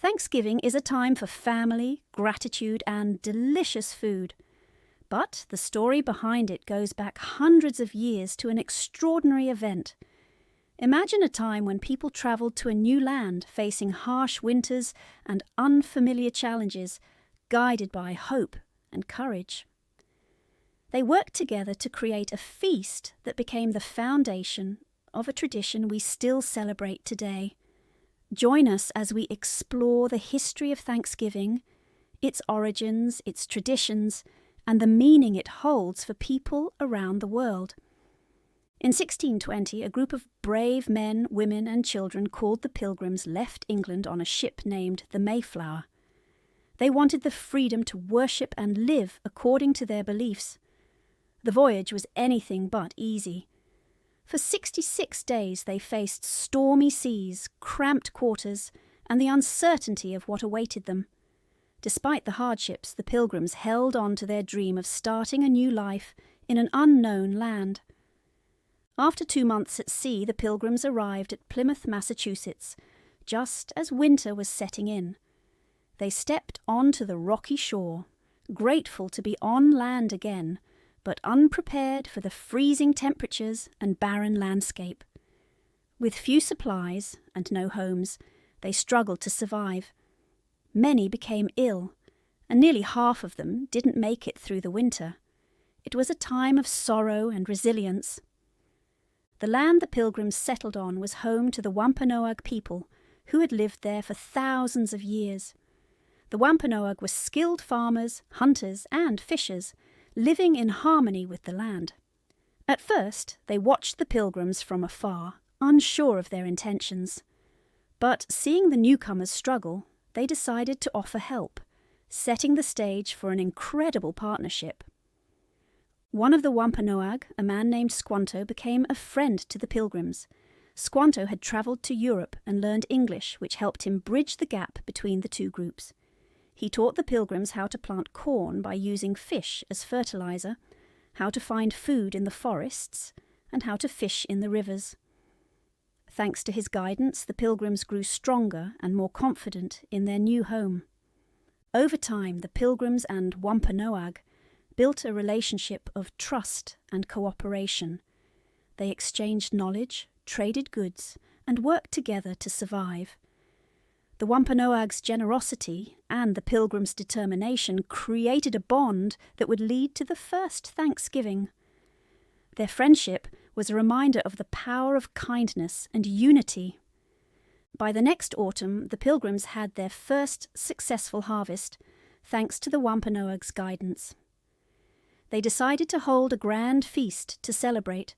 Thanksgiving is a time for family, gratitude, and delicious food. But the story behind it goes back hundreds of years to an extraordinary event. Imagine a time when people travelled to a new land facing harsh winters and unfamiliar challenges, guided by hope and courage. They worked together to create a feast that became the foundation of a tradition we still celebrate today. Join us as we explore the history of Thanksgiving, its origins, its traditions, and the meaning it holds for people around the world. In 1620, a group of brave men, women, and children called the Pilgrims left England on a ship named the Mayflower. They wanted the freedom to worship and live according to their beliefs. The voyage was anything but easy. For 66 days they faced stormy seas, cramped quarters, and the uncertainty of what awaited them. Despite the hardships, the Pilgrims held on to their dream of starting a new life in an unknown land. After 2 months at sea, the Pilgrims arrived at Plymouth, Massachusetts, just as winter was setting in. They stepped onto the rocky shore, grateful to be on land again, but unprepared for the freezing temperatures and barren landscape. With few supplies and no homes, they struggled to survive. Many became ill, and nearly half of them didn't make it through the winter. It was a time of sorrow and resilience. The land the Pilgrims settled on was home to the Wampanoag people, who had lived there for thousands of years. The Wampanoag were skilled farmers, hunters, and fishers, living in harmony with the land. At first, they watched the Pilgrims from afar, unsure of their intentions. But seeing the newcomers struggle, they decided to offer help, setting the stage for an incredible partnership. One of the Wampanoag, a man named Squanto, became a friend to the Pilgrims. Squanto had travelled to Europe and learned English, which helped him bridge the gap between the two groups. He taught the Pilgrims how to plant corn by using fish as fertilizer, how to find food in the forests, and how to fish in the rivers. Thanks to his guidance, the Pilgrims grew stronger and more confident in their new home. Over time, the Pilgrims and Wampanoag built a relationship of trust and cooperation. They exchanged knowledge, traded goods, and worked together to survive. The Wampanoag's generosity and the Pilgrims' determination created a bond that would lead to the first Thanksgiving. Their friendship was a reminder of the power of kindness and unity. By the next autumn, the Pilgrims had their first successful harvest, thanks to the Wampanoag's guidance. They decided to hold a grand feast to celebrate.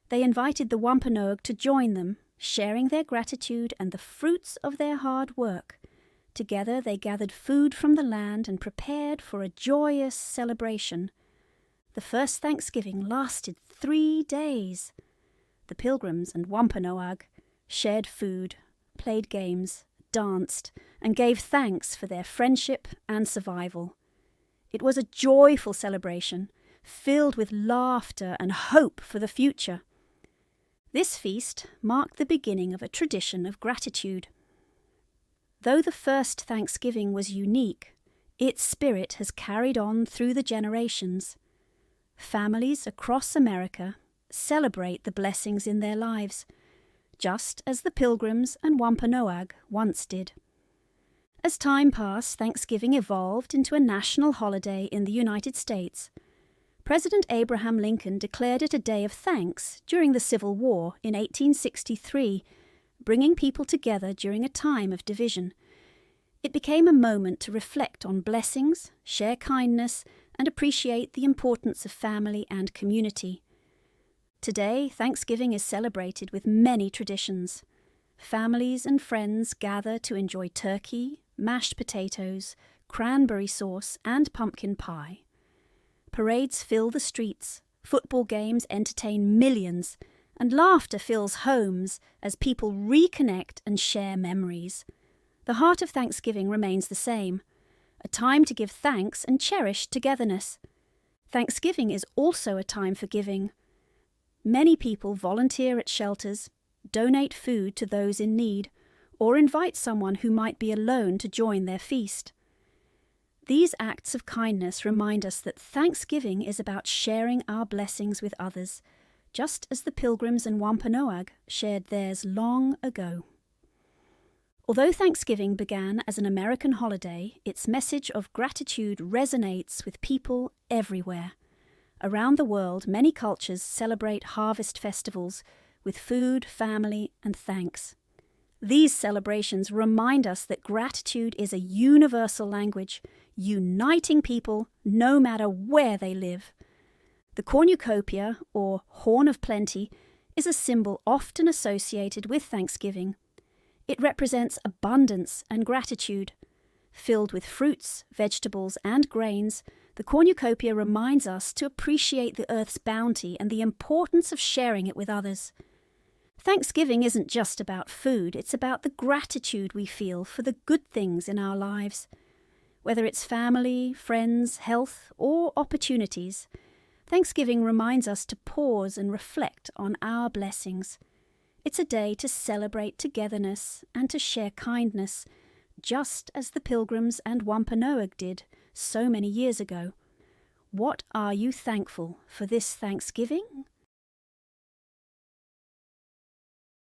They invited the Wampanoag to join them, sharing their gratitude and the fruits of their hard work. Together they gathered food from the land and prepared for a joyous celebration. The first Thanksgiving lasted 3 days. The Pilgrims and Wampanoag shared food, played games, danced, and gave thanks for their friendship and survival. It was a joyful celebration, filled with laughter and hope for the future. This feast marked the beginning of a tradition of gratitude. Though the first Thanksgiving was unique, its spirit has carried on through the generations. Families across America celebrate the blessings in their lives, just as the Pilgrims and Wampanoag once did. As time passed, Thanksgiving evolved into a national holiday in the United States. President Abraham Lincoln declared it a day of thanks during the Civil War in 1863, bringing people together during a time of division. It became a moment to reflect on blessings, share kindness, and appreciate the importance of family and community. Today, Thanksgiving is celebrated with many traditions. Families and friends gather to enjoy turkey, mashed potatoes, cranberry sauce, and pumpkin pie. Parades fill the streets, football games entertain millions, and laughter fills homes as people reconnect and share memories. The heart of Thanksgiving remains the same, a time to give thanks and cherish togetherness. Thanksgiving is also a time for giving. Many people volunteer at shelters, donate food to those in need, or invite someone who might be alone to join their feast. These acts of kindness remind us that Thanksgiving is about sharing our blessings with others, just as the Pilgrims and Wampanoag shared theirs long ago. Although Thanksgiving began as an American holiday, its message of gratitude resonates with people everywhere. Around the world, many cultures celebrate harvest festivals with food, family, and thanks. These celebrations remind us that gratitude is a universal language, uniting people no matter where they live. The cornucopia, or horn of plenty, is a symbol often associated with Thanksgiving. It represents abundance and gratitude. Filled with fruits, vegetables, and grains, the cornucopia reminds us to appreciate the earth's bounty and the importance of sharing it with others. Thanksgiving isn't just about food, it's about the gratitude we feel for the good things in our lives. Whether it's family, friends, health, or opportunities, Thanksgiving reminds us to pause and reflect on our blessings. It's a day to celebrate togetherness and to share kindness, just as the Pilgrims and Wampanoag did so many years ago. What are you thankful for this Thanksgiving?